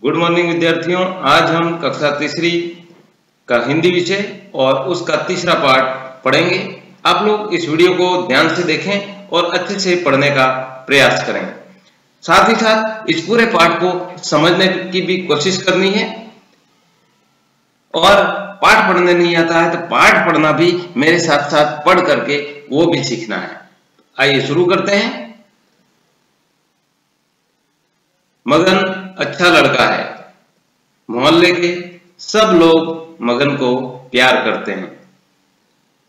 Good morning विद्यार्थियों। आज हम कक्षा तीसरी का हिंदी विषय और उसका तीसरा पाठ पढ़ेंगे। आप लोग इस वीडियो को ध्यान से देखें और अच्छे से पढ़ने का प्रयास करें। साथ ही साथ इस पूरे पाठ को समझने की भी कोशिश करनी है। और पाठ पढ़ने नहीं आता है तो पाठ पढ़ना भी मेरे साथ साथ पढ़ करके वो भी सीखना है। आइए शुरू करते हैं। मगन अच्छा लड़का है। मोहल्ले के सब लोग मगन को प्यार करते हैं।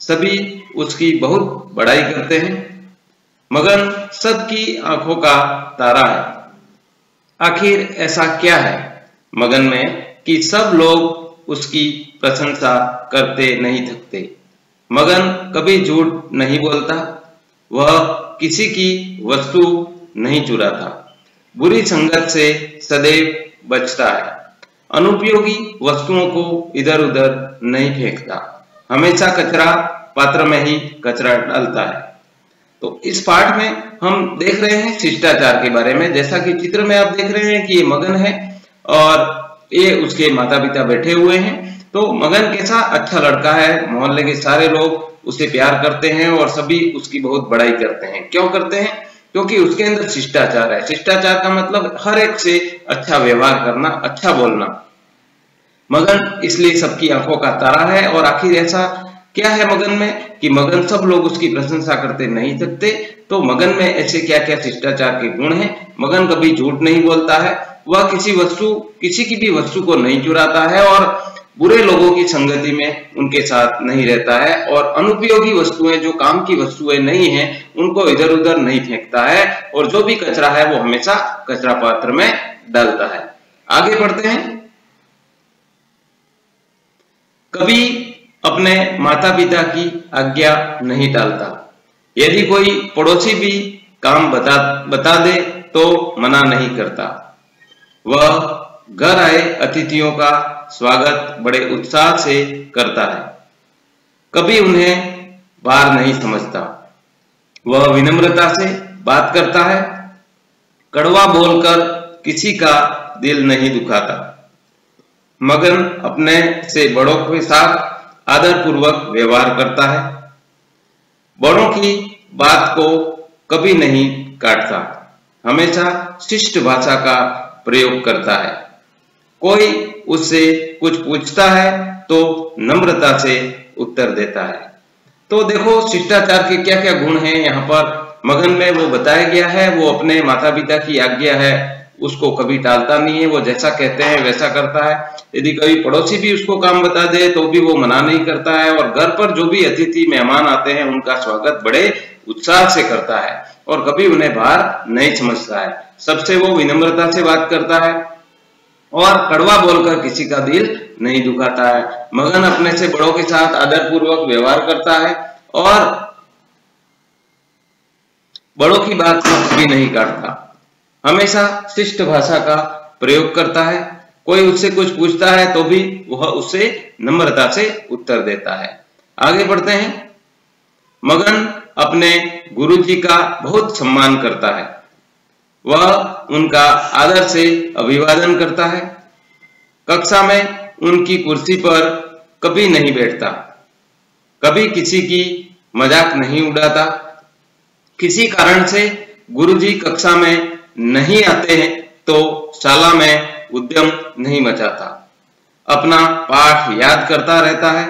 सभी उसकी बहुत बड़ाई करते हैं। मगन सबकी आंखों का तारा है। आखिर ऐसा क्या है मगन में कि सब लोग उसकी प्रशंसा करते नहीं थकते। मगन कभी झूठ नहीं बोलता। वह किसी की वस्तु नहीं चुराता। बुरी संगत से सदैव बचता है। अनुपयोगी वस्तुओं को इधर उधर नहीं फेंकता। हमेशा कचरा पात्र में ही कचरा डालता है। तो इस पाठ में हम देख रहे हैं शिष्टाचार के बारे में। जैसा कि चित्र में आप देख रहे हैं कि ये मगन है और ये उसके माता पिता बैठे हुए हैं। तो मगन कैसा अच्छा लड़का है। मोहल्ले के सारे लोग उसे प्यार करते हैं और सभी उसकी बहुत बड़ाई करते हैं। क्यों करते हैं? क्योंकि उसके अंदर शिष्टाचार है। शिष्टाचार का मतलब हर एक से अच्छा व्यवहार करना, अच्छा बोलना। मगन इसलिए सबकी आंखों का तारा है। और आखिर ऐसा क्या है मगन में कि मगन सब लोग उसकी प्रशंसा करते नहीं थकते। तो मगन में ऐसे क्या क्या शिष्टाचार के गुण हैं? मगन कभी झूठ नहीं बोलता है। वह किसी की भी वस्तु को नहीं चुराता है और बुरे लोगों की संगति में उनके साथ नहीं रहता है। और अनुपयोगी वस्तुएं, जो काम की वस्तुएं नहीं है, उनको इधर उधर नहीं फेंकता है। और जो भी कचरा है वो हमेशा कचरा पात्र में डालता है। आगे बढ़ते हैं। कभी अपने माता पिता की आज्ञा नहीं टालता। यदि कोई पड़ोसी भी काम बता दे तो मना नहीं करता। वह घर आए अतिथियों का स्वागत बड़े उत्साह से करता है। कभी उन्हें भार नहीं समझता। वह विनम्रता से बात करता है। कड़वा बोलकर किसी का दिल नहीं दुखाता। मगन अपने से बड़ों के साथ आदर पूर्वक व्यवहार करता है। बड़ों की बात को कभी नहीं काटता। हमेशा शिष्ट भाषा का प्रयोग करता है। कोई उससे कुछ पूछता है तो नम्रता से उत्तर देता है। तो देखो शिष्टाचार के क्या क्या गुण हैं यहाँ पर मगन में वो बताया गया है। वो अपने माता पिता की आज्ञा है उसको कभी टालता नहीं है। वो जैसा कहते हैं वैसा करता है। यदि कभी पड़ोसी भी उसको काम बता दे तो भी वो मना नहीं करता है। और घर पर जो भी अतिथि मेहमान आते हैं उनका स्वागत बड़े उत्साह से करता है और कभी उन्हें भार नहीं समझता है। सबसे वो विनम्रता से बात करता है और कड़वा बोलकर किसी का दिल नहीं दुखाता है। मगन अपने से बड़ों के साथ आदर पूर्वक व्यवहार करता है और बड़ों की बात को कभी नहीं काटता। हमेशा शिष्ट भाषा का प्रयोग करता है। कोई उससे कुछ पूछता है तो भी वह उससे नम्रता से उत्तर देता है। आगे बढ़ते हैं। मगन अपने गुरुजी का बहुत सम्मान करता है। वह उनका आदर से अभिवादन करता है। कक्षा में उनकी कुर्सी पर कभी नहीं बैठता। कभी किसी की मजाक नहीं उड़ाता। किसी कारण से गुरुजी कक्षा में नहीं आते हैं तो शाला में उद्यम नहीं मचाता। अपना पाठ याद करता रहता है।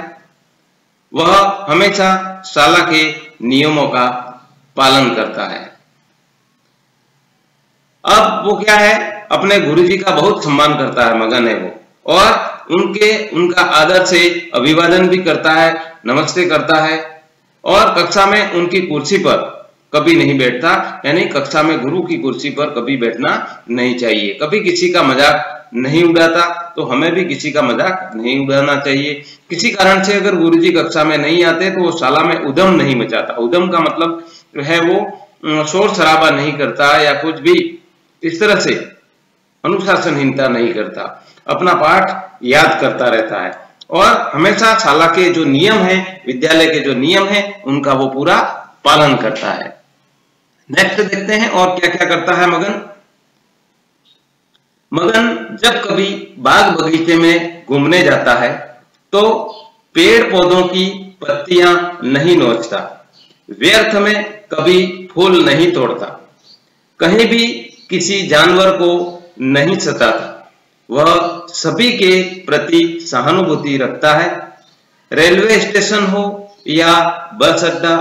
वह हमेशा शाला के नियमों का पालन करता है। अब वो क्या है, अपने गुरुजी का बहुत सम्मान करता है मगन है वो। और उनका आदर से अभिवादन भी करता है, नमस्ते करता है। और कक्षा में उनकी कुर्सी पर कभी नहीं बैठता। यानी कक्षा में गुरु की कुर्सी पर कभी बैठना नहीं चाहिए। कभी किसी का मजाक नहीं उड़ाता। तो हमें भी किसी का मजाक नहीं उड़ाना चाहिए। किसी कारण से अगर गुरुजी कक्षा में नहीं आते तो वो शाला में उद्यम नहीं मचाता। उद्यम का मतलब है वो शोर शराबा नहीं करता या कुछ भी इस तरह से अनुशासनहीनता नहीं करता। अपना पाठ याद करता रहता है और हमेशा शाला के जो नियम हैं, विद्यालय के जो नियम हैं, उनका वो पूरा पालन करता है। नेक्स्ट देखते हैं और क्या क्या करता है मगन। मगन जब कभी बाग बगीचे में घूमने जाता है तो पेड़ पौधों की पत्तियां नहीं नोचता, व्यर्थ में कभी फूल नहीं तोड़ता, कहीं भी किसी जानवर को नहीं सताता। वह सभी के प्रति सहानुभूति रखता है। रेलवे स्टेशन हो या बस अड्डा,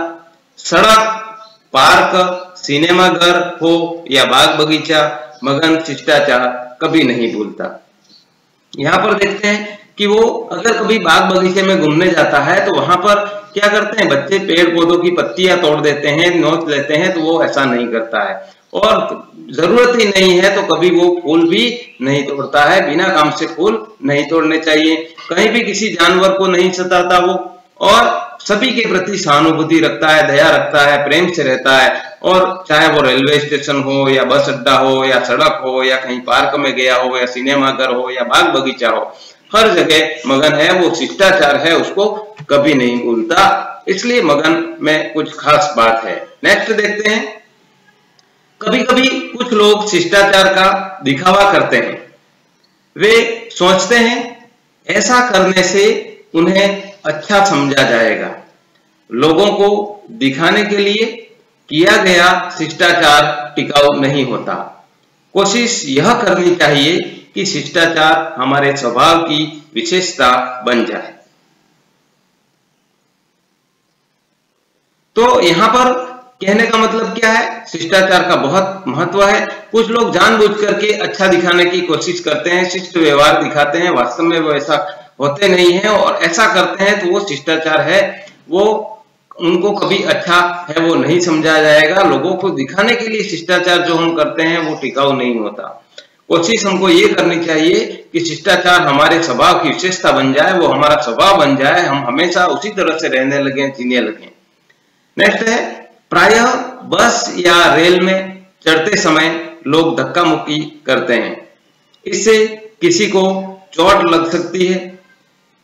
सड़क, पार्क, सिनेमा घर हो या बाग बगीचा, मगन शिष्टाचार कभी नहीं भूलता। यहाँ पर देखते हैं कि वो अगर कभी बाग बगीचे में घूमने जाता है तो वहां पर क्या करते हैं, बच्चे पेड़ पौधों की पत्तियां तोड़ देते हैं, नोच लेते हैं, तो वो ऐसा नहीं करता है। और जरूरत ही नहीं है तो कभी वो फूल भी नहीं तोड़ता है। बिना काम से फूल नहीं तोड़ने चाहिए। कहीं भी किसी जानवर को नहीं सताता वो, और सभी के प्रति सहानुभूति रखता है, दया रखता है, प्रेम से रहता है। और चाहे वो रेलवे स्टेशन हो या बस अड्डा हो या सड़क हो या कहीं पार्क में गया हो या सिनेमा घर हो या बाग बगीचा हो, हर जगह मगन है, वो शिष्टाचार है, उसको कभी नहीं भूलता। इसलिए मगन में कुछ खास बात है। नेक्स्ट देखते हैं। कभी कभी कुछ लोग शिष्टाचार का दिखावा करते हैं। वे सोचते हैं ऐसा करने से उन्हें अच्छा समझा जाएगा। लोगों को दिखाने के लिए किया गया शिष्टाचार टिकाऊ नहीं होता। कोशिश यह करनी चाहिए कि शिष्टाचार हमारे स्वभाव की विशेषता बन जाए। तो यहाँ पर कहने का मतलब क्या है, शिष्टाचार का बहुत महत्व है। कुछ लोग जानबूझ करके अच्छा दिखाने की कोशिश करते हैं, शिष्ट व्यवहार दिखाते हैं, वास्तव में वो ऐसा होते नहीं है, और ऐसा करते हैं तो वो शिष्टाचार है, वो उनको कभी अच्छा है वो नहीं समझा जाएगा। लोगों को दिखाने के लिए शिष्टाचार जो हम करते हैं वो टिकाऊ नहीं होता। कोशिश हमको ये करनी चाहिए कि शिष्टाचार हमारे स्वभाव की विशेषता बन जाए, वो हमारा स्वभाव बन जाए, हम हमेशा उसी तरह से रहने लगे, जीने लगे। नेक्स्ट है, प्रायः बस या रेल में चढ़ते समय लोग धक्का मुक्की करते हैं। इससे किसी को चोट लग सकती है।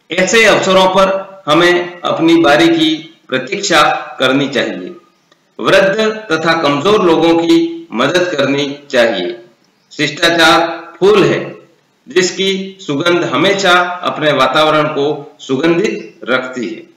ऐसे अवसरों पर हमें अपनी बारी की प्रतीक्षा करनी चाहिए। वृद्ध तथा कमजोर लोगों की मदद करनी चाहिए। शिष्टाचार फूल है जिसकी सुगंध हमेशा अपने वातावरण को सुगंधित रखती है।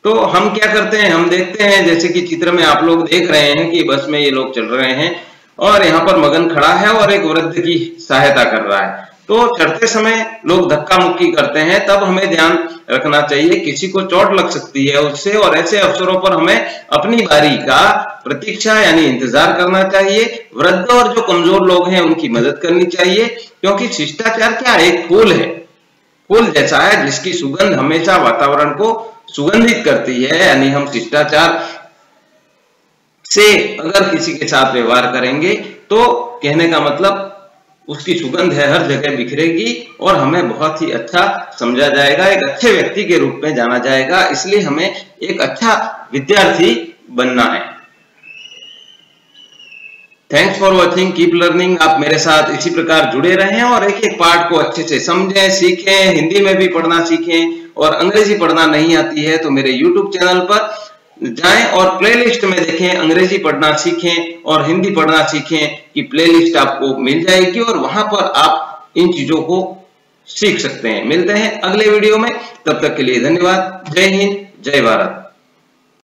तो हम क्या करते हैं, हम देखते हैं जैसे कि चित्र में आप लोग देख रहे हैं कि बस में ये लोग चल रहे हैं और यहाँ पर मगन खड़ा है और एक वृद्ध की सहायता कर रहा है। तो चढ़ते समय लोग धक्का मुक्की करते हैं, तब हमें ध्यान रखना चाहिए, किसी को चोट लग सकती है उससे, और ऐसे अवसरों पर हमें अपनी बारी का प्रतीक्षा यानी इंतजार करना चाहिए। वृद्ध और जो कमजोर लोग हैं उनकी मदद करनी चाहिए, क्योंकि शिष्टाचार क्या एक फूल है, फूल जैसा है जिसकी सुगंध हमेशा वातावरण को सुगंधित करती है। यानी हम शिष्टाचार से अगर किसी के साथ व्यवहार करेंगे तो कहने का मतलब उसकी सुगंध है हर जगह बिखरेगी और हमें बहुत ही अच्छा समझा जाएगा, एक अच्छे व्यक्ति के रूप में जाना जाएगा। इसलिए हमें एक अच्छा विद्यार्थी बनना है। Thanks for watching, keep learning. आप मेरे साथ इसी प्रकार जुड़े रहें और एक एक पार्ट को अच्छे से समझें, सीखें, हिंदी में भी पढ़ना सीखें। और अंग्रेजी पढ़ना नहीं आती है तो मेरे YouTube चैनल पर जाएं और प्लेलिस्ट में देखें, अंग्रेजी पढ़ना सीखें और हिंदी पढ़ना सीखें की प्लेलिस्ट आपको मिल जाएगी और वहां पर आप इन चीजों को सीख सकते हैं। मिलते हैं अगले वीडियो में, तब तक के लिए धन्यवाद। जय हिंद, जय भारत।